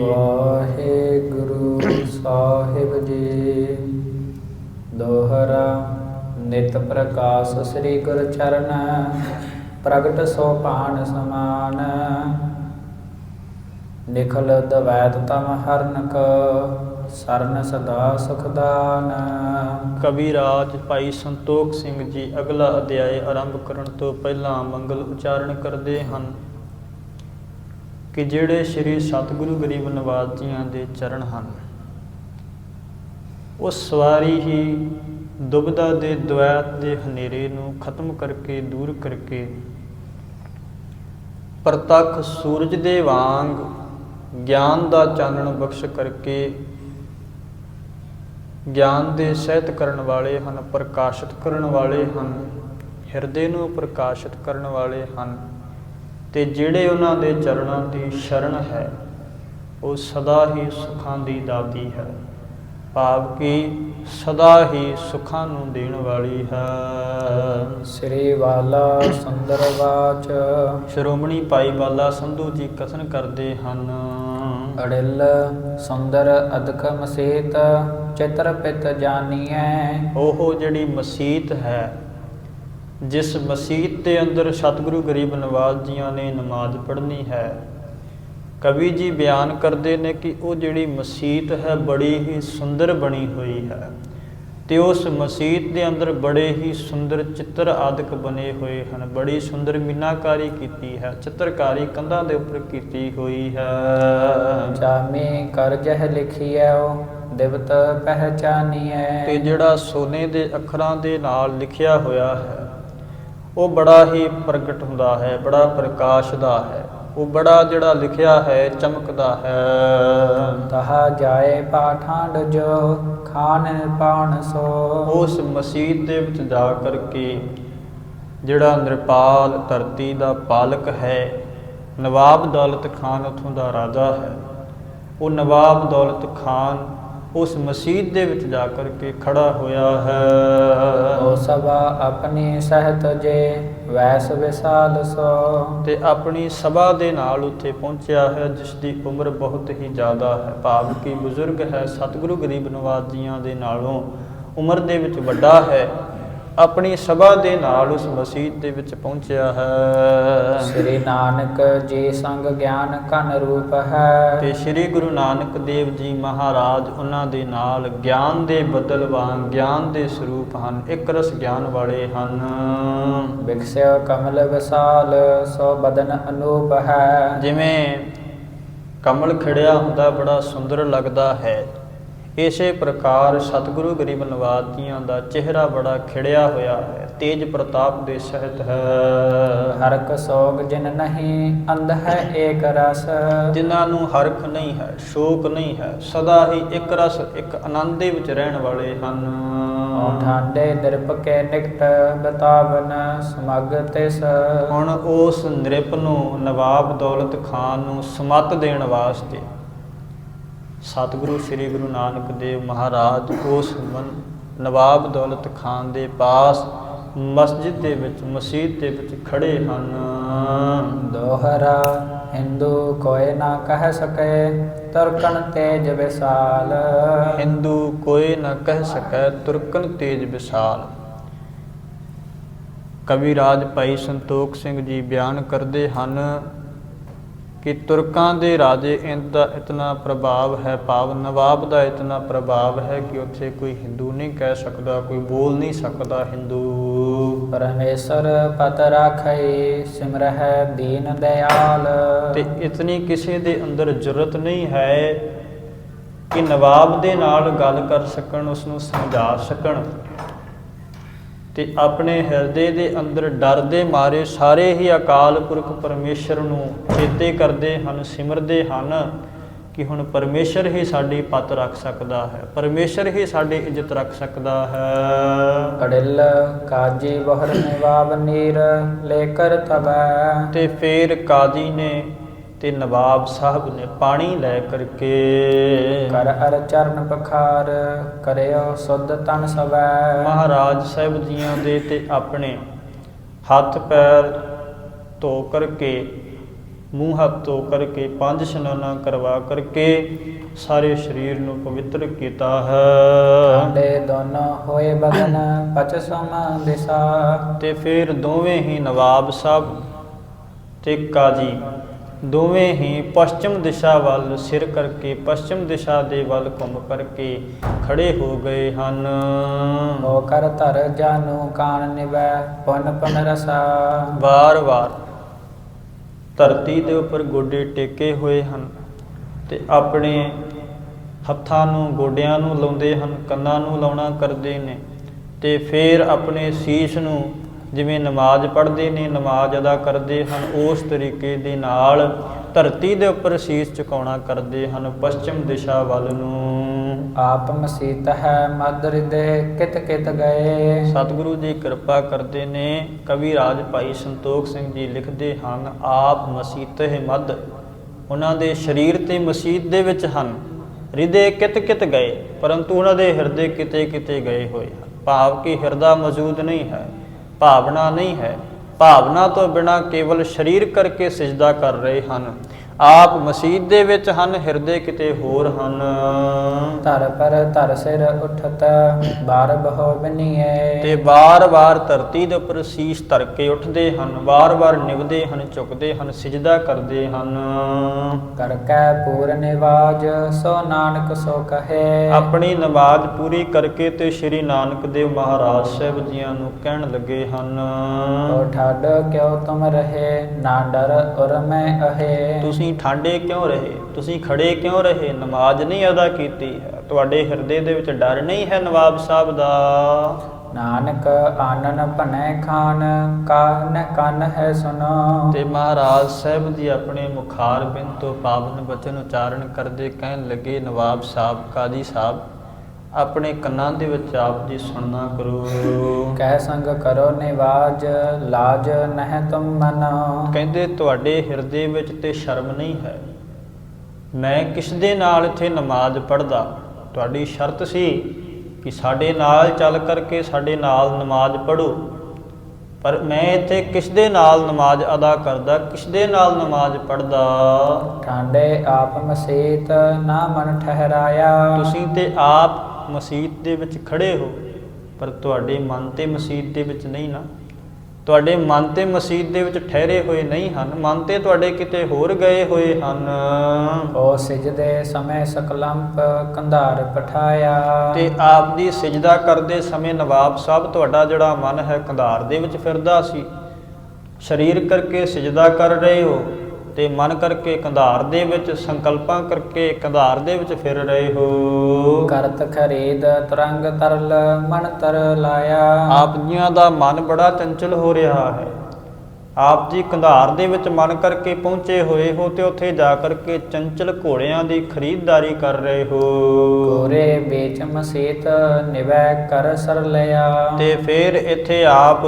ਵਾਹਿਗੁਰੂ ਸਾਹਿਬ ਜੀ। ਦੋਹਰਾ। ਨਿਤ ਪ੍ਰਕਾਸ਼ ਸ੍ਰੀ ਗੁਰ ਚਰਨ, ਪ੍ਰਗਟ ਸੋ ਭਾਣ ਸਮਾਨ। ਨਿਖਲ ਦਵੈਤ ਤਮ ਹਰਨਕ, ਸਰਨ ਸਦਾ ਸੁਖਦਾਨ। ਕਵੀਰਾਜ ਭਾਈ ਸੰਤੋਖ ਸਿੰਘ ਜੀ ਅਗਲਾ ਅਧਿਆਇ ਆਰੰਭ ਕਰਨ ਤੋਂ ਪਹਿਲਾਂ ਮੰਗਲ ਉਚਾਰਨ ਕਰਦੇ ਹਨ ਕਿ ਜਿਹੜੇ ਸ੍ਰੀ ਸਤਿਗੁਰੂ ਗਰੀਬ ਨਿਵਾਜ ਜੀਆਂ ਦੇ ਚਰਨ ਹਨ, ਉਹ ਸਵਾਰੀ ਹੀ ਦੁਬਿਧਾ ਦੇ ਦਵੈਤ ਦੇ ਹਨੇਰੇ ਨੂੰ ਖਤਮ ਕਰਕੇ, ਦੂਰ ਕਰਕੇ, ਪ੍ਰਤੱਖ ਸੂਰਜ ਦੇ ਵਾਂਗ ਗਿਆਨ ਦਾ ਚਾਨਣ ਬਖਸ਼ ਕਰਕੇ ਗਿਆਨ ਦੇ ਸਹਿਤ ਕਰਨ ਵਾਲੇ ਹਨ, ਪ੍ਰਕਾਸ਼ਿਤ ਕਰਨ ਵਾਲੇ ਹਨ, ਹਿਰਦੇ ਨੂੰ ਪ੍ਰਕਾਸ਼ਿਤ ਕਰਨ ਵਾਲੇ ਹਨ। ਤੇ ਜਿਹੜੇ ਉਹਨਾਂ ਦੇ ਚਰਨਾਂ ਦੀ ਸ਼ਰਨ ਹੈ, ਉਹ ਸਦਾ ਹੀ ਸੁੱਖਾਂ ਦੀ ਦਾਤੀ ਹੈ, ਭਾਵ ਕਿ ਸਦਾ ਹੀ ਸੁੱਖਾਂ ਨੂੰ ਦੇਣ ਵਾਲੀ ਹੈ। ਸ੍ਰੀ ਵਾਲਾ ਸੁੰਦਰ ਵਾਚ। ਸ਼੍ਰੋਮਣੀ ਭਾਈ ਵਾਲਾ ਸੰਧੂ ਜੀ ਕਥਨ ਕਰਦੇ ਹਨ। ਅੜਿਲ ਸੁੰਦਰ ਅਦਕ ਮਸੀਤ, ਚਿਤਰ ਪਿਤ ਜਾਨੀਐ। ਉਹ ਜਿਹੜੀ ਮਸੀਤ ਹੈ, ਜਿਸ ਮਸੀਤ ਦੇ ਅੰਦਰ ਸਤਿਗੁਰੂ ਗਰੀਬ ਨਿਵਾਜ ਜੀਆਂ ਨੇ ਨਮਾਜ਼ ਪੜ੍ਹਨੀ ਹੈ, ਕਵੀ ਜੀ ਬਿਆਨ ਕਰਦੇ ਨੇ ਕਿ ਉਹ ਜਿਹੜੀ ਮਸੀਤ ਹੈ ਬੜੀ ਹੀ ਸੁੰਦਰ ਬਣੀ ਹੋਈ ਹੈ, ਤੇ ਉਸ ਮਸੀਤ ਦੇ ਅੰਦਰ ਬੜੇ ਹੀ ਸੁੰਦਰ ਚਿੱਤਰ ਆਦਿਕ ਬਣੇ ਹੋਏ ਹਨ। ਬੜੀ ਸੁੰਦਰ ਮੀਨਾਕਾਰੀ ਕੀਤੀ ਹੈ, ਚਿੱਤਰਕਾਰੀ ਕੰਧਾਂ ਦੇ ਉੱਪਰ ਕੀਤੀ ਹੋਈ ਹੈ। ਜਾਮੇ ਕਰ ਜਹ ਲਿਖਿਐ, ਦਿਵਤ ਪਹਿਚਾਨੀਐ। ਤੇ ਜਿਹੜਾ ਸੋਨੇ ਦੇ ਅੱਖਰਾਂ ਦੇ ਨਾਲ ਲਿਖਿਆ ਹੋਇਆ ਹੈ, ਉਹ ਬੜਾ ਹੀ ਪ੍ਰਗਟ ਹੁੰਦਾ ਹੈ, ਬੜਾ ਪ੍ਰਕਾਸ਼ ਦਾ ਹੈ, ਉਹ ਬੜਾ ਜਿਹੜਾ ਲਿਖਿਆ ਹੈ ਚਮਕਦਾ ਹੈ। ਤਹਾ ਜਾਏ ਪਾਠਾਂਡ ਜੋ, ਖਾਨ ਪਾਣ ਸੋ। ਉਸ ਮਸੀਤ ਦੇ ਵਿੱਚ ਜਾ ਕਰਕੇ ਜਿਹੜਾ ਨਿਰਪਾਲ ਧਰਤੀ ਦਾ ਪਾਲਕ ਹੈ, ਨਵਾਬ ਦੌਲਤ ਖਾਨ ਉੱਥੋਂ ਦਾ ਰਾਜਾ ਹੈ, ਉਹ ਨਵਾਬ ਦੌਲਤ ਖਾਨ ਉਸ ਮਸੀਤ ਦੇ ਵਿੱਚ ਜਾ ਕਰਕੇ ਖੜਾ ਹੋਇਆ ਹੈ। ਉਹ ਸਭਾ ਆਪਣੀ ਸਹਿਤ ਜੇ, ਵੈਸ ਵਿਸਾਲ ਸੋ। ਤੇ ਆਪਣੀ ਸਭਾ ਦੇ ਨਾਲ ਉੱਥੇ ਪਹੁੰਚਿਆ ਹੈ, ਜਿਸ ਦੀ ਉਮਰ ਬਹੁਤ ਹੀ ਜ਼ਿਆਦਾ ਹੈ, ਭਾਵ ਕਿ ਬਜ਼ੁਰਗ ਹੈ, ਸਤਿਗੁਰੂ ਗਰੀਬ ਨਿਵਾਜ ਜੀਆਂ ਦੇ ਨਾਲੋਂ ਉਮਰ ਦੇ ਵਿੱਚ ਵੱਡਾ ਹੈ। ਆਪਣੀ ਸਭਾ ਦੇ ਨਾਲ ਉਸ ਮਸੀਤ ਦੇ ਵਿੱਚ ਪਹੁੰਚਿਆ ਹੈ। ਸ੍ਰੀ ਨਾਨਕ ਜੀ ਸੰਗ ਗਿਆਨ ਕਨ ਰੂਪ ਹੈ। ਤੇ ਸ੍ਰੀ ਗੁਰੂ ਨਾਨਕ ਦੇਵ ਜੀ ਮਹਾਰਾਜ ਉਹਨਾਂ ਦੇ ਨਾਲ ਗਿਆਨ ਦੇ ਬੱਦਲ ਵਾਂਗ ਗਿਆਨ ਦੇ ਸਰੂਪ ਹਨ, ਇੱਕ ਰਸ ਗਿਆਨ ਵਾਲੇ ਹਨ। ਵਿਕਸਿਆ ਕਮਲ ਵਿਸਾਲ, ਸੋ ਬਦਨ ਅਨੂਪ ਹੈ। ਜਿਵੇਂ ਕਮਲ ਖਿੜਿਆ ਹੁੰਦਾ ਬੜਾ ਸੁੰਦਰ ਲੱਗਦਾ ਹੈ, ਇਸੇ ਪ੍ਰਕਾਰ ਸਤਿਗੁਰੂ ਗਰੀਬ ਨਿਵਾਜ ਜੀਆਂ ਦਾ ਚਿਹਰਾ ਬੜਾ ਖਿੜਿਆ ਹੋਇਆ ਹੈ, ਤੇਜ ਪ੍ਰਤਾਪ ਦੇ ਸਹਿਤ ਹੈ। ਹਰਕ ਸੋਗ ਜਿਨ ਨਹੀਂ, ਅੰਧ ਹੈ ਏਕ ਰਸ। ਜਿਨ੍ਹਾਂ ਨੂੰ ਹਰਖ ਨਹੀਂ ਹੈ, ਸ਼ੋਕ ਨਹੀਂ ਹੈ, ਸਦਾ ਹੀ ਇੱਕ ਰਸ, ਇੱਕ ਆਨੰਦ ਦੇ ਵਿੱਚ ਰਹਿਣ ਵਾਲੇ ਹਨ। ਠਾਂਡੇ ਨਿਰਪ ਕੇ ਨਿਕਟ, ਬਤਾਵਨ ਸਮਗ ਤਿਸ। ਹੁਣ ਉਸ ਨਿਰਪ ਨੂੰ, ਨਵਾਬ ਦੌਲਤ ਖਾਨ ਨੂੰ ਸਮੱਤ ਦੇਣ ਵਾਸਤੇ ਸਤਿਗੁਰੂ ਸ੍ਰੀ ਗੁਰੂ ਨਾਨਕ ਦੇਵ ਮਹਾਰਾਜ ਉਸ ਨਵਾਬ ਦੌਲਤ ਖਾਨ ਦੇ ਪਾਸ ਮਸਜਿਦ ਦੇ ਵਿੱਚ, ਮਸੀਤ ਦੇ ਵਿੱਚ ਖੜੇ ਹਨ। ਦੋਹਰਾ। ਹਿੰਦੂ ਕੋਇ ਨਾ ਕਹਿ ਸਕੇ, ਤੁਰਕਨ ਤੇਜ ਵਿਸਾਲ। ਹਿੰਦੂ ਕੋਈ ਨਾ ਕਹਿ ਸਕੈ, ਤੁਰਕਨ ਤੇਜ ਵਿਸਾਲ। ਕਵੀਰਾਜ ਭਾਈ ਸੰਤੋਖ ਸਿੰਘ ਜੀ ਬਿਆਨ ਕਰਦੇ ਹਨ ਕਿ ਤੁਰਕਾਂ ਦੇ ਰਾਜੇ ਦਾ ਇਤਨਾ ਪ੍ਰਭਾਵ ਹੈ, ਭਾਵ ਨਵਾਬ ਦਾ ਇਤਨਾ ਪ੍ਰਭਾਵ ਹੈ ਕਿ ਉੱਥੇ ਕੋਈ ਹਿੰਦੂ ਨਹੀਂ ਕਹਿ ਸਕਦਾ, ਕੋਈ ਬੋਲ ਨਹੀਂ ਸਕਦਾ ਹਿੰਦੂ। ਪਰਮੇਸ਼ਰ ਪਤ ਰਾਖੈ, ਸਿਮਰਹਿ ਦੀਨ ਦਿਆਲ। ਤੇ ਇਤਨੀ ਕਿਸੇ ਦੇ ਅੰਦਰ ਜ਼ਰੂਰਤ ਨਹੀਂ ਹੈ ਕਿ ਨਵਾਬ ਦੇ ਨਾਲ ਗੱਲ ਕਰ ਸਕਣ, ਉਸ ਨੂੰ ਸਮਝਾ ਸਕਣ। ਤੇ ਆਪਣੇ ਹਿਰਦੇ ਦੇ ਅੰਦਰ ਡਰ ਦੇ ਮਾਰੇ ਸਾਰੇ ਹੀ ਅਕਾਲ ਪੁਰਖ ਪਰਮੇਸ਼ਰ ਨੂੰ ਚੇਤੇ ਕਰਦੇ ਹਨ, ਸਿਮਰਦੇ ਹਨ ਕਿ ਹੁਣ ਪਰਮੇਸ਼ਰ ਹੀ ਸਾਡੀ ਪੱਤ ਰੱਖ ਸਕਦਾ ਹੈ, ਪਰਮੇਸ਼ਰ ਹੀ ਸਾਡੀ ਇੱਜ਼ਤ ਰੱਖ ਸਕਦਾ ਹੈ। ਅੜਿਲ ਕਾਜੀ ਬਹਰ ਨਿਵਾਬ ਨੀਰ, ਲੇਕਰ ਤਬੈ। ਤੇ ਫੇਰ ਕਾਜੀ ਨੇ ਤੇ ਨਵਾਬ ਸਾਹਿਬ ਨੇ ਪਾਣੀ ਲੈ ਕਰਕੇ ਕਰ ਅਰ ਚਰਨ ਪਖਾਰ, ਕਰਿਓ ਸੁਧ ਤਨ ਸਵੈ। ਮਹਾਰਾਜ ਸਾਹਿਬ ਜੀਆਂ ਦੇ ਤੇ ਆਪਣੇ ਹੱਥ ਪੈਰ ਧੋ ਕਰਕੇ ਮੂੰਹ ਹੱਥ ਧੋ ਕਰਕੇ 5 ਇਸ਼ਨਾਨਾਂ ਕਰਵਾ ਕਰਕੇ ਸਾਰੇ ਸਰੀਰ ਨੂੰ ਪਵਿੱਤਰ ਕੀਤਾ ਹੈ। ਠਾਂਡੇ ਦੋਨੋਂ ਹੋਏ ਬਗਨ ਪਚ ਸਮ ਦਿਸਾ। ਤੇ ਫਿਰ ਦੋਵੇਂ ਹੀ ਨਵਾਬ ਸਾਹਿਬ ਤੇ ਕਾਜੀ ਦੋਵੇਂ ਹੀ ਪੱਛਮ ਦਿਸ਼ਾ ਵੱਲ ਸਿਰ ਕਰਕੇ ਪੱਛਮ ਦਿਸ਼ਾ ਦੇ ਵੱਲ ਘੁੰਮ ਕਰਕੇ ਖੜੇ ਹੋ ਗਏ ਹਨ। ਹੋ ਕਰ ਧਰ ਜਾਨੂ ਕਾਨ ਨਿਵੈ ਪੁਨ ਪੁਨ ਰਸਾ। ਵਾਰ-ਵਾਰ ਧਰਤੀ ਦੇ ਉੱਪਰ ਗੋਡੇ ਟੇਕੇ ਹੋਏ ਹਨ ਤੇ ਆਪਣੇ ਹੱਥਾਂ ਨੂੰ ਗੋਡਿਆਂ ਨੂੰ ਲਾਉਂਦੇ ਹਨ, ਕੰਨਾਂ ਨੂੰ ਲਾਉਣਾ ਕਰਦੇ ਨੇ ਤੇ ਫਿਰ ਆਪਣੇ ਸੀਸ ਨੂੰ ਜਿਵੇਂ ਨਮਾਜ਼ ਪੜ੍ਹਦੇ ਨੇ ਨਮਾਜ਼ ਅਦਾ ਕਰਦੇ ਹਨ ਉਸ ਤਰੀਕੇ ਦੇ ਨਾਲ ਧਰਤੀ ਦੇ ਉੱਪਰ ਸੀਸ ਝੁਕਾਉਣਾ ਕਰਦੇ ਹਨ ਪੱਛਮ ਦਿਸ਼ਾ ਵੱਲ ਨੂੰ। ਆਪ ਮਸੀਤ ਹੈ ਮਦ ਹਿਰਦੇ ਕਿਤ ਕਿਤ ਗਏ। ਸਤਿਗੁਰੂ ਜੀ ਕਿਰਪਾ ਕਰਦੇ ਨੇ। ਕਵੀ ਰਾਜ ਭਾਈ ਸੰਤੋਖ ਸਿੰਘ ਜੀ ਲਿਖਦੇ ਹਨ ਆਪ ਮਸੀਤ ਹੈ ਮਦ, ਉਹਨਾਂ ਦੇ ਸਰੀਰ ਤੇ ਮਸੀਤ ਦੇ ਵਿੱਚ ਹਨ। ਹਿਰਦੇ ਕਿਤ ਕਿਤ ਗਏ, ਪਰੰਤੂ ਉਹਨਾਂ ਦੇ ਹਿਰਦੇ ਕਿਤੇ ਕਿਤੇ ਗਏ ਹੋਏ ਹਨ। ਭਾਵ ਕਿ ਹਿਰਦਾ ਮੌਜੂਦ ਨਹੀਂ ਹੈ, ਭਾਵਨਾ ਨਹੀਂ ਹੈ। ਭਾਵਨਾ ਤੋਂ ਬਿਨਾਂ ਕੇਵਲ ਸਰੀਰ ਕਰਕੇ ਸਿਜਦਾ ਕਰ ਰਹੇ ਹਨ। ਆਪ ਮਸੀਤ ਦੇ ਵਿੱਚ ਹਨ, ਹਿਰਦੇ ਕਿਤੇ ਹੋਰ ਹਨ। ਧਰ ਪਰ ਧਰ ਸਿਰ ਉਠਤ ਬਾਰ ਬਹੋ ਬਨੀਏ। ਤੇ ਵਾਰ-ਵਾਰ ਧਰਤੀ ਦੇ ਉੱਪਰ ਸੀਸ ਧਰ ਕੇ ਉੱਠਦੇ ਹਨ, ਵਾਰ-ਵਾਰ ਨਿਵਦੇ ਹਨ, ਝੁਕਦੇ ਹਨ, ਸਿਜਦਾ ਕਰਦੇ ਹਨ। ਕਰ ਕੈ ਪੂਰ ਨਿਵਾਜ ਸੋ ਨਾਨਕ ਸੋ ਕਹੇ। ਆਪਣੀ ਨਮਾਜ਼ ਪੂਰੀ ਕਰਕੇ ਤੇ ਸ੍ਰੀ ਨਾਨਕ ਦੇਵ ਮਹਾਰਾਜ ਸਾਹਿਬ ਜੀਆਂ ਨੂੰ ਕਹਿਣ ਲੱਗੇ ਹਨ ਓ ਠਾਡ ਕਿਉ ਤੁਮ ਰਹੇ ਨਾ ਡਰ ਉਰ ਮੈਂ ਅਹੇ। ਤੁਸੀਂ ਠਾਂਡੇ ਕਿਉਂ ਰਹੇ, ਤੁਸੀਂ ਖੜੇ ਕਿਉਂ ਰਹੇ, ਨਮਾਜ਼ ਨਹੀਂ ਅਦਾ ਕੀਤੀ ਹੈ। ਤੁਹਾਡੇ ਹਿਰਦੇ ਦੇ ਵਿੱਚ ਡਰ ਨਹੀਂ ਹੈ ਨਵਾਬ ਸਾਹਿਬ ਦਾ। ਨਾਨਕ ਆਨਨ ਭਨੈ ਖਾਨ ਕਾਨ ਕੰਨ ਹੈ ਸੁਨੋ। ਤੇ ਮਹਾਰਾਜ ਸਾਹਿਬ ਜੀ ਆਪਣੇ ਮੁਖਾਰ ਬਿੰਦ ਤੋਂ ਪਾਵਨ ਬਚਨ ਉਚਾਰਨ ਕਰਦੇ ਕਹਿਣ ਲੱਗੇ ਨਵਾਬ ਸਾਹਿਬ ਕਾਜੀ ਸਾਹਿਬ ਆਪਣੇ ਕੰਨਾਂ ਦੇ ਵਿੱਚ ਆਪ ਜੀ ਸੁਣਨਾ ਕਰੋ। ਕਹਿ ਸੰਗ ਕਰੋ ਨਿਵਾਜ ਲਾਜ ਨਹਿ ਤੁਮ ਮਨ। ਕਹਿੰਦੇ ਤੁਹਾਡੇ ਹਿਰਦੇ ਵਿੱਚ ਤੇ ਸ਼ਰਮ ਨਹੀਂ ਹੈ। ਮੈਂ ਕਿਸ ਦੇ ਨਾਲ ਇੱਥੇ ਨਮਾਜ਼ ਪੜ੍ਹਦਾ, ਤੁਹਾਡੀ ਸ਼ਰਤ ਸੀ ਕਿ ਸਾਡੇ ਨਾਲ ਚੱਲ ਕਰਕੇ ਸਾਡੇ ਨਾਲ ਨਮਾਜ਼ ਪੜ੍ਹੋ, ਪਰ ਮੈਂ ਇੱਥੇ ਕਿਸ ਦੇ ਨਾਲ ਨਮਾਜ਼ ਅਦਾ ਕਰਦਾ, ਕਿਸ ਦੇ ਨਾਲ ਨਮਾਜ਼ ਪੜ੍ਹਦਾ। ਠਾਂਡੇ ਆਪ ਮਸੀਤ ਨਾ ਮਨ ਠਹਿਰਾਇਆ। ਤੁਸੀਂ ਤੇ ਆਪ ਮਸੀਤ ਦੇ ਵਿੱਚ ਖੜੇ ਹੋ, ਪਰ ਤੁਹਾਡੇ ਮਨ ਤੇ ਮਸੀਤ ਦੇ ਵਿੱਚ ਨਹੀਂ ਨਾ। ਤੁਹਾਡੇ ਮਨ ਤੇ ਮਸੀਤ ਦੇ ਵਿੱਚ ਠਹਿਰੇ ਹੋਏ ਨਹੀਂ ਹਨ, ਮਨ ਤੇ ਤੁਹਾਡੇ ਕਿਤੇ ਹੋਰ ਗਏ ਹੋਏ ਹਨ। ਉਹ ਸਿਜਦੇ ਸਮੇਂ ਸਕਲੰਪ ਕੰਧਾਰ ਪਠਾਇਆ। ਤੇ ਆਪ ਦੀ ਸਿਜਦਾ ਕਰਦੇ ਸਮੇਂ ਨਵਾਬ ਸਾਹਿਬ ਤੁਹਾਡਾ ਜਿਹੜਾ ਮਨ ਹੈ ਕੰਧਾਰ ਦੇ ਵਿੱਚ ਫਿਰਦਾ ਸੀ। ਸਰੀਰ ਕਰਕੇ ਸਿਜਦਾ ਕਰ ਰਹੇ ਹੋ ਤੇ ਮਨ ਕਰਕੇ ਕੰਧਾਰ ਦੇ ਵਿੱਚ ਸੰਕਲਪਾਂ ਕਰਕੇ ਕੰਧਾਰ ਦੇ ਵਿੱਚ ਫਿਰ ਰਹੇ ਹੋ। ਕਰਤ ਖਰੀਦ ਤਰੰਗ ਤਰਲ ਮਨ ਤਰ ਲਾਇਆ। ਆਪ ਜੀਆਂ ਦਾ ਮਨ ਬੜਾ ਚੰਚਲ ਹੋ ਰਿਹਾ ਹੈ। ਆਪ ਜੀ ਕੰਧਾਰ ਦੇ ਵਿੱਚ ਮਨ ਕਰਕੇ ਪਹੁੰਚੇ ਹੋਏ ਹੋ ਤੇ ਉੱਥੇ ਜਾ ਕਰਕੇ ਚੰਚਲ ਘੋੜਿਆਂ ਦੀ ਖਰੀਦਦਾਰੀ ਕਰ ਰਹੇ ਹੋ। ਕੋਰੇ ਵੇਚ ਮਸੀਤ ਨਿਵੈ ਕਰ ਸਰ ਲਿਆ। ਤੇ ਫਿਰ ਇੱਥੇ ਆਪ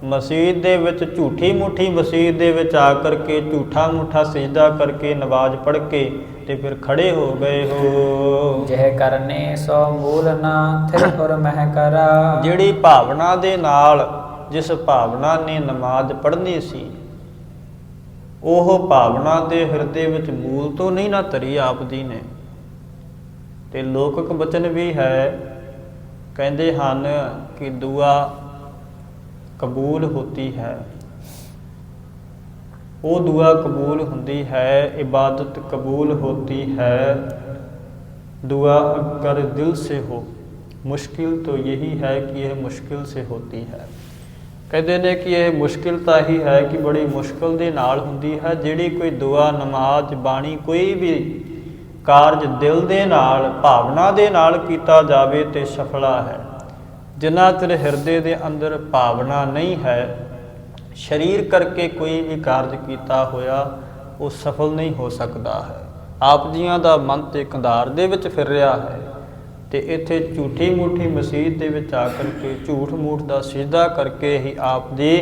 ਮਸੀਤ ਦੇ ਵਿੱਚ ਝੂਠੀ ਮੁੱਠੀ ਮਸੀਤ ਦੇ ਵਿੱਚ ਆ ਕਰਕੇ ਝੂਠਾ ਮੁੱਠਾ ਸਿਜਦਾ ਕਰਕੇ ਨਮਾਜ਼ ਪੜ੍ਹ ਕੇ ਤੇ ਫਿਰ ਖੜੇ ਹੋ ਗਏ ਹੋ। ਜਿਹ ਕਰਨੇ ਸੋ ਮੂਲ ਨਾ ਥਿਰ ਪੁਰ ਮਹਿ ਕਰਾ। ਜਿਹੜੀ ਭਾਵਨਾ ਦੇ ਨਾਲ, ਜਿਸ ਭਾਵਨਾ ਨੇ ਨਮਾਜ਼ ਪੜ੍ਹਨੀ ਸੀ, ਉਹ ਭਾਵਨਾ ਦੇ ਹਿਰਦੇ ਵਿੱਚ ਮੂਲ ਤੋਂ ਨਹੀਂ ਨਾ ਧਰੀ ਆਪ ਜੀ ਨੇ। ਤੇ ਲੋਕਕ ਬਚਨ ਵੀ ਹੈ, ਕਹਿੰਦੇ ਹਨ ਕਿ ਦੁਆ ਕਬੂਲ ਹੋਤੀ ਹੈ। ਉਹ ਦੁਆ ਕਬੂਲ ਹੁੰਦੀ ਹੈ, ਇਬਾਦਤ ਕਬੂਲ ਹੋਤੀ ਹੈ। दुआ अगर दिल से हो मुश्किल तो यही है कि यह मुश्किल से होती है। कहते ने कि यह मुश्किल तो ही है कि बड़ी मुश्किल दे नाल हुंदी है। जिहड़ी कोई दुआ नमाज बाणी कोई भी कारज दिल दे नाल भावना दे नाल कीता जावे ते सफला है। जिन्ना चिर हिरदे दे अंदर भावना नहीं है, शरीर करके कोई भी कारज कीता होया वो सफल नहीं हो सकता है। आप जियां दा मन ते कंधार दे विच फिर रहा है ते इत्थे झूठी मूठी मसीत दे विच आ करके झूठ मूठ दा सिजदा करके ही आप दी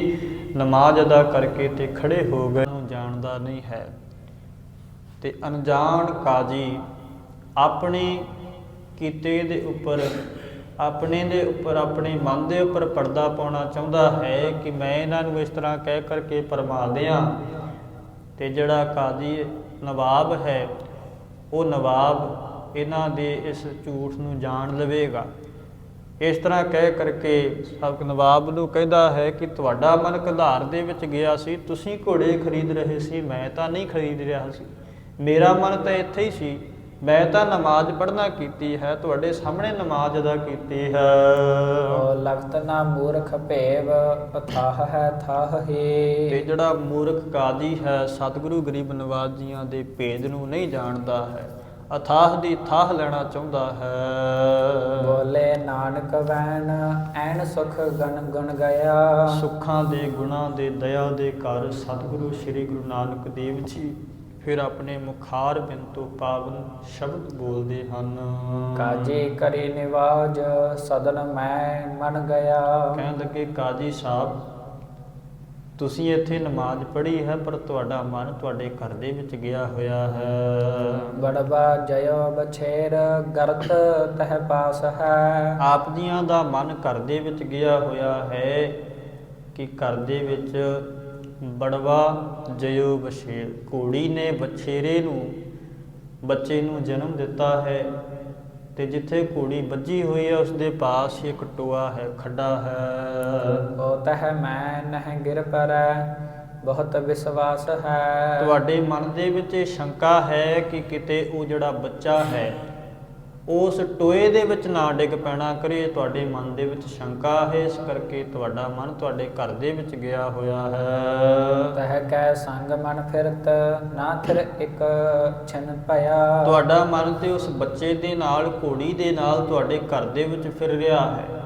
नमाज अदा करके ते खड़े हो गए। जानदा नहीं है ते अनजान काजी अपने कीते दे उपर अपने दे उपर अपने मन दे उपर पर्दा पाउणा चाहुंदा है कि मैं इन्हां नूं इस तरह कह करके भरमा दियां ਤੇ ਜਿਹੜਾ ਕਾਜ਼ੀ ਨਵਾਬ ਹੈ ਉਹ ਨਵਾਬ ਇਹਨਾਂ ਦੇ ਇਸ ਝੂਠ ਨੂੰ ਜਾਣ ਲਵੇਗਾ। ਇਸ ਤਰ੍ਹਾਂ ਕਹਿ ਕਰਕੇ ਸਬਕ ਨਵਾਬ ਨੂੰ ਕਹਿੰਦਾ ਹੈ ਕਿ ਤੁਹਾਡਾ ਮਨ ਘਧਾਰ ਦੇ ਵਿੱਚ ਗਿਆ ਸੀ, ਤੁਸੀਂ ਘੋੜੇ ਖਰੀਦ ਰਹੇ ਸੀ, ਮੈਂ ਤਾਂ ਨਹੀਂ ਖਰੀਦ ਰਿਹਾ ਸੀ। ਮੇਰਾ ਮਨ ਤਾਂ ਇੱਥੇ ਹੀ ਸੀ, ਮੈਂ ਤਾਂ ਨਮਾਜ਼ ਪੜ੍ਹਨਾ ਕੀਤੀ ਹੈ, ਤੁਹਾਡੇ ਸਾਹਮਣੇ ਨਮਾਜ਼ ਅਦਾ ਕੀਤੀ ਹੈ। ਲਖਤ ਨਾ ਮੂਰਖ ਭੇਵ ਅਥਾਹ ਹੈ ਥਾਹ ਤੇ ਹੀ। ਜਿਹੜਾ ਮੂਰਖ ਕਾਜ਼ੀ ਹੈ ਸਤਿਗੁਰੂ ਗਰੀਬ ਨਵਾਜ਼ ਜੀਆਂ ਦੇ ਭੇਦ ਨੂੰ ਨਹੀਂ ਜਾਣਦਾ ਹੈ, ਅਥਾਹ ਦੀ ਥਾਹ ਲੈਣਾ ਚਾਹੁੰਦਾ ਹੈ। ਬੋਲੇ ਨਾਨਕ ਵੈਣ ਐਨ ਸੁਖ ਗਣ ਗੁਣ ਗਿਆ। ਸੁੱਖਾਂ ਦੇ ਗੁਣਾਂ ਦੇ ਦਇਆ ਦੇ ਘਰ ਸਤਿਗੁਰੂ ਸ੍ਰੀ ਗੁਰੂ ਨਾਨਕ ਦੇਵ ਜੀ ਫਿਰ ਆਪਣੇ ਮੁਖਾਰ ਬਿੰਦ ਤੋਂ ਪਾਵਨ ਸ਼ਬਦ ਬੋਲਦੇ ਹਨ। ਕਾਜੀ ਕਰੀ ਨਿਵਾਜ ਸਦਨ ਮੈਂ ਮਨ ਗਿਆ। ਕਹਿਣ ਲੱਗੇ ਕਾਜੀ ਸਾਹਿਬ ਤੁਸੀਂ ਇੱਥੇ ਨਮਾਜ਼ ਪੜ੍ਹੀ ਹੈ ਪਰ ਤੁਹਾਡਾ ਮਨ ਤੁਹਾਡੇ ਘਰ ਦੇ ਵਿੱਚ ਗਿਆ ਹੋਇਆ ਹੈ। ਬੜਵਾ ਜਯੋ ਬਛੇਰ ਗਰਤ ਤਹ ਪਾਸ ਹੈ। ਆਪ ਜੀਆਂ ਦਾ ਮਨ ਘਰ ਦੇ ਵਿੱਚ ਗਿਆ ਹੋਇਆ ਹੈ ਕਿ ਘਰ ਦੇ ਵਿੱਚ ਬੜਵਾ ਜਯੋ ਬਛੇਰ, ਘੋੜੀ ਨੇ ਬਛੇਰੇ ਨੂੰ ਬੱਚੇ ਨੂੰ ਜਨਮ ਦਿੱਤਾ ਹੈ ਤੇ ਜਿੱਥੇ ਘੋੜੀ ਵੱਜੀ ਹੋਈ ਹੈ ਉਸ ਦੇ ਪਾਸ ਇੱਕ ਟੋਆ ਹੈ, ਖੱਡਾ ਹੈ। ਉਹ ਤਹ ਮੈਂ ਨਹਿ ਗਿਰ ਪਰੈ ਬਹੁਤ ਵਿਸ਼ਵਾਸ ਹੈ। ਤੁਹਾਡੇ ਮਨ ਦੇ ਵਿੱਚ ਇਹ ਸ਼ੰਕਾ ਹੈ ਕਿ ਕਿਤੇ ਉਹ ਜਿਹੜਾ ਬੱਚਾ ਹੈ ਉਸ ਟੋਏ ਦੇ ਵਿੱਚ ਨਾ ਡਿੱਗ ਪੈਣਾ ਕਰੇ, ਤੁਹਾਡੇ ਮਨ ਦੇ ਵਿੱਚ ਸ਼ੰਕਾ ਹੈ, ਇਸ ਕਰਕੇ ਤੁਹਾਡਾ ਮਨ ਤੁਹਾਡੇ ਘਰ ਦੇ ਵਿੱਚ ਗਿਆ ਹੋਇਆ ਹੈ। ਤਹ ਕੈ ਸੰਗ ਮਨ ਫਿਰਤ ਨਾ ਥਿਰ ਇੱਕ ਛਨ ਭਇਆ। ਤੁਹਾਡਾ ਮਨ ਤੇ ਉਸ ਬੱਚੇ ਦੇ ਨਾਲ, ਘੋੜੀ ਦੇ ਨਾਲ ਤੁਹਾਡੇ ਘਰ ਦੇ ਵਿੱਚ ਫਿਰ ਰਿਹਾ ਹੈ।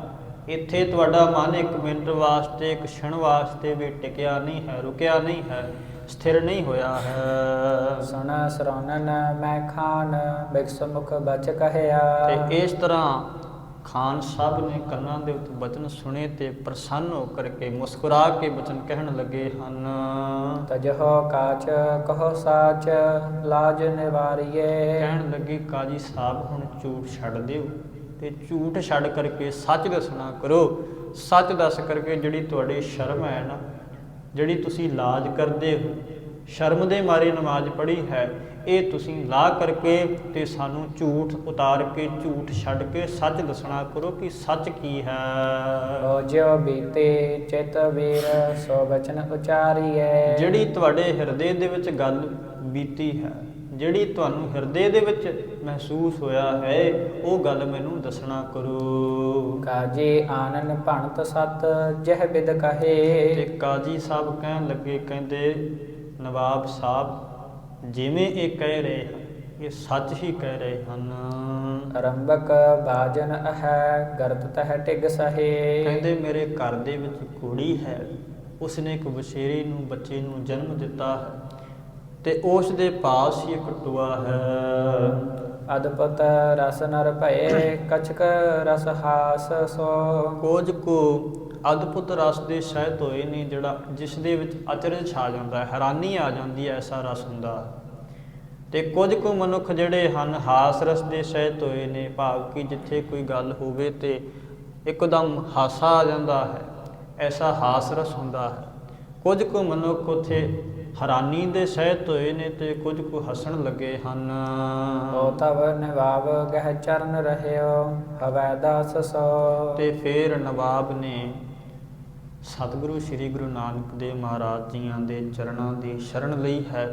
ਇੱਥੇ ਤੁਹਾਡਾ ਮਨ ਇੱਕ ਮਿੰਟ ਵਾਸਤੇ, ਇੱਕ क्षण ਵਾਸਤੇ ਵੀ ਟਿਕਿਆ ਨਹੀਂ ਹੈ, ਰੁਕਿਆ ਨਹੀਂ ਹੈ, ਸਥਿਰ ਨਹੀਂ ਹੋਇਆ ਹੈ। ਸੁਣ ਸਰੋਨਨ ਮੈਂ ਖਾਨ ਬਿਕਸ ਮੁਖ ਬਚ ਕਹਿਆ। ਤੇ ਇਸ ਤਰ੍ਹਾਂ ਖਾਨ ਸਾਹਿਬ ਨੇ ਕੰਨਾਂ ਦੇ ਉੱਤੇ ਬਚਨ ਸੁਣੇ ਤੇ ਪ੍ਰਸੰਨ ਹੋ ਕਰਕੇ ਮੁਸਕਰਾ ਕੇ ਬਚਨ ਕਹਿਣ ਲੱਗੇ ਹਨ। ਤਜਹੁ ਕਾਚ ਕਹੋ ਸਾਚ ਲਾਜ ਨਿਵਾਰੀਏ। ਕਹਿਣ ਲੱਗੇ ਕਾਜੀ ਸਾਹਿਬ ਹੁਣ ਝੂਠ ਛੱਡ ਦਿਓ ਤੇ ਝੂਠ ਛੱਡ ਕਰਕੇ ਸੱਚ ਦੱਸਣਾ ਕਰੋ। ਸੱਚ ਦੱਸ ਕਰਕੇ ਜਿਹੜੀ ਤੁਹਾਡੀ ਸ਼ਰਮ ਹੈ ਨਾ, ਜਿਹੜੀ ਤੁਸੀਂ ਲਾਜ ਕਰਦੇ ਹੋ, ਸ਼ਰਮ ਦੇ ਮਾਰੇ ਨਮਾਜ਼ ਪੜ੍ਹੀ ਹੈ, ਇਹ ਤੁਸੀਂ ਲਾ ਕਰਕੇ ਤੇ ਸਾਨੂੰ ਝੂਠ ਉਤਾਰ ਕੇ, ਝੂਠ ਛੱਡ ਕੇ ਸੱਚ ਦੱਸਣਾ ਕਰੋ ਕਿ ਸੱਚ ਕੀ ਹੈ। ਹੋ ਜਿਉ ਬੀਤੇ ਚਿਤ ਵੀਰ ਸੋ ਬਚਨ ਉਚਾਰੀਏ। ਜਿਹੜੀ ਤੁਹਾਡੇ ਹਿਰਦੇ ਦੇ ਵਿੱਚ ਗੱਲ ਬੀਤੀ ਹੈ, ਜਿਹੜੀ ਤੁਹਾਨੂੰ ਹਿਰਦੇ ਦੇ ਵਿੱਚ ਮਹਿਸੂਸ ਹੋਇਆ ਹੈ, ਉਹ ਗੱਲ ਮੈਨੂੰ ਦੱਸਣਾ ਕਰੋ। ਕਾਜੀ ਆਨਨ ਭਣਤ ਸਤ ਜਹ ਬਿਦ ਕਹੇ। ਤੇ ਕਾਜੀ ਸਾਹਿਬ ਕਹਿਣ ਲੱਗੇ, ਕਹਿੰਦੇ ਨਵਾਬ ਸਾਹਿਬ ਜਿਵੇਂ ਇਹ ਕਹਿ ਰਹੇ ਹਨ ਇਹ ਸੱਚ ਹੀ ਕਹਿ ਰਹੇ ਹਨ। ਅਰੰਭਕ ਬਾਜਨ ਹੈ ਗਰਤ ਤਹ ਟਿਗ ਸਹੇ। ਕਹਿੰਦੇ ਮੇਰੇ ਘਰ ਦੇ ਵਿੱਚ ਘੋੜੀ ਹੈ, ਉਸਨੇ ਇੱਕ ਵਛੇਰੇ ਨੂੰ, ਬੱਚੇ ਨੂੰ ਜਨਮ ਦਿੱਤਾ ਹੈ ਤੇ ਉਸ ਦੇ ਪਾਸ ਹੀ ਇੱਕ ਟੋਆ ਹੈ। ਅਦਪਤ ਰਸ ਨਰ ਭਏ ਕਛਕ ਰਸ ਹਾਸ ਸੋ। ਕੁਝ ਕੁ ਅਦਭੁਤ ਰਸ ਦੇ ਸਹਿਤ ਹੋਏ ਨੇ, ਜਿਹੜਾ ਜਿਸ ਦੇ ਵਿੱਚ ਅਚਰਜ ਛਾ ਜਾਂਦਾ ਹੈ, ਹੈਰਾਨੀ ਆ ਜਾਂਦੀ ਹੈ, ਐਸਾ ਰਸ ਹੁੰਦਾ। ਤੇ ਕੁਝ ਕੁ ਮਨੁੱਖ ਜਿਹੜੇ ਹਨ ਹਾਸ ਰਸ ਦੇ ਸਹਿਤ ਹੋਏ ਨੇ, ਭਾਵ ਕਿ ਜਿੱਥੇ ਕੋਈ ਗੱਲ ਹੋਵੇ ਤੇ ਇੱਕਦਮ ਹਾਸਾ ਆ ਜਾਂਦਾ ਹੈ, ਐਸਾ ਹਾਸ ਰਸ ਹੁੰਦਾ ਹੈ। ਕੁਝ ਕੁ ਮਨੁੱਖ ਉੱਥੇ ਹੈਰਾਨੀ ਦੇ ਸਹਿਤ ਹੋਏ ਨੇ ਤੇ ਕੁਝ ਕੁ ਹੱਸਣ ਲੱਗੇ ਹਨ। ਹੋ ਤਵ ਨਿਵਾਬ ਗਹਿ ਚਰਨ ਰਹਿਓ ਹਵੈ ਦਾਸ ਸੋ। ਤੇ ਫਿਰ ਨਵਾਬ ਨੇ ਸਤਿਗੁਰੂ ਸ੍ਰੀ ਗੁਰੂ ਨਾਨਕ ਦੇਵ ਮਹਾਰਾਜ ਜੀਆਂ ਦੇ ਚਰਨਾਂ ਦੀ ਸ਼ਰਨ ਲਈ ਹੈ।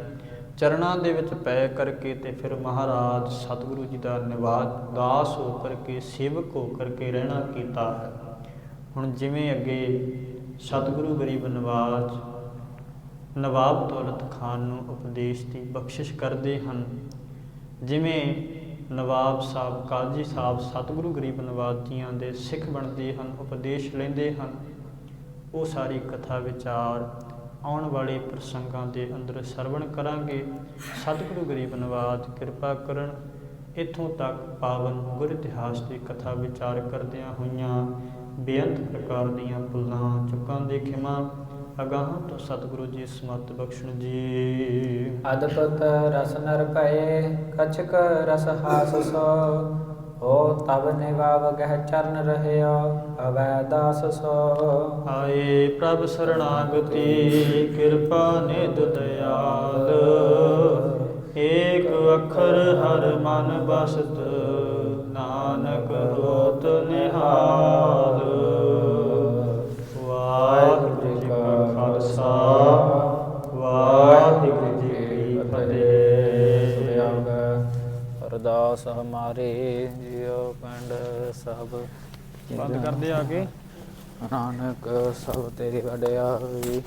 ਚਰਨਾਂ ਦੇ ਵਿੱਚ ਪੈ ਕਰਕੇ ਤੇ ਫਿਰ ਮਹਾਰਾਜ ਸਤਿਗੁਰੂ ਜੀ ਦਾ ਨਿਵਾਜ ਦਾਸ ਹੋ ਕਰਕੇ, ਸੇਵਕ ਹੋ ਕਰਕੇ ਰਹਿਣਾ ਕੀਤਾ ਹੈ। ਹੁਣ ਜਿਵੇਂ ਅੱਗੇ ਸਤਿਗੁਰੂ ਗਰੀਬ ਨਵਾਜ ਨਵਾਬ ਦੌਲਤ ਖਾਨ ਨੂੰ ਉਪਦੇਸ਼ ਦੀ ਬਖਸ਼ਿਸ਼ ਕਰਦੇ ਹਨ, ਜਿਵੇਂ ਨਵਾਬ ਸਾਹਿਬ, ਕਾਜ਼ੀ ਸਾਹਿਬ ਸਤਿਗੁਰੂ ਗਰੀਬ ਨਵਾਜ ਜੀਆਂ ਦੇ ਸਿੱਖ ਬਣਦੇ ਹਨ, ਉਪਦੇਸ਼ ਲੈਂਦੇ ਹਨ, ਉਹ ਸਾਰੀ ਕਥਾ ਵਿਚਾਰ ਆਉਣ ਵਾਲੇ ਪ੍ਰਸੰਗਾਂ ਦੇ ਅੰਦਰ ਸਰਵਣ ਕਰਾਂਗੇ। ਸਤਿਗੁਰੂ ਗਰੀਬ ਨਵਾਜ ਕਿਰਪਾ ਕਰਨ। ਇੱਥੋਂ ਤੱਕ ਪਾਵਨ ਗੁਰ ਇਤਿਹਾਸ ਦੀ ਕਥਾ ਵਿਚਾਰ ਕਰਦਿਆਂ ਹੋਈਆਂ ਬੇਅੰਤ ਪ੍ਰਕਾਰ ਦੀਆਂ ਭੁੱਲਾਂ ਚੁੱਕਾਂ ਦੇ ਖਿਮਾ ਅਗਾਹਾਂ ਤੋਂ ਸਤਿਗੁਰੂ ਜੀ ਸਮਤ ਬਖਸ਼ਣ ਜੀ। ਅਦਪਤ ਰਸ ਨਰ ਭਏ ਕਛਕ ਰਸ ਹਾਸ ਸੋ। ਹੋ ਤਬ ਨਿਵਾਵ ਗਹਿ ਚਰਨ ਰਹਿਓ ਅਵੈ ਦਾਸ ਸੋ। ਆਏ ਪ੍ਰਭ ਸਰਣਾਗਤੀ ਕਿਰਪਾ ਨਿਧ ਦਇਆਲ। ਏਕ ਅੱਖਰ ਹਰ ਮਨ ਬਸਤ ਨਾਨਕ ਹੋਤ ਨਿਹਾਲ। ਵਾਹਿਗੁਰੂ ਜੀ ਕਾ ਖਾਲਸਾ ਵਾਹਿਗੁਰੂ ਜੀ ਕੀ ਫਤਿਹ। ਅਰਦਾਸ ਹਮਾਰੇ ਜਿਉ ਪਿੰਡ ਸਭ ਬੰਦ ਕਰਦੇ ਆ ਕੇ। ਨਾਨਕ ਸਭ ਤੇਰੀ ਵਡਿਆਈ।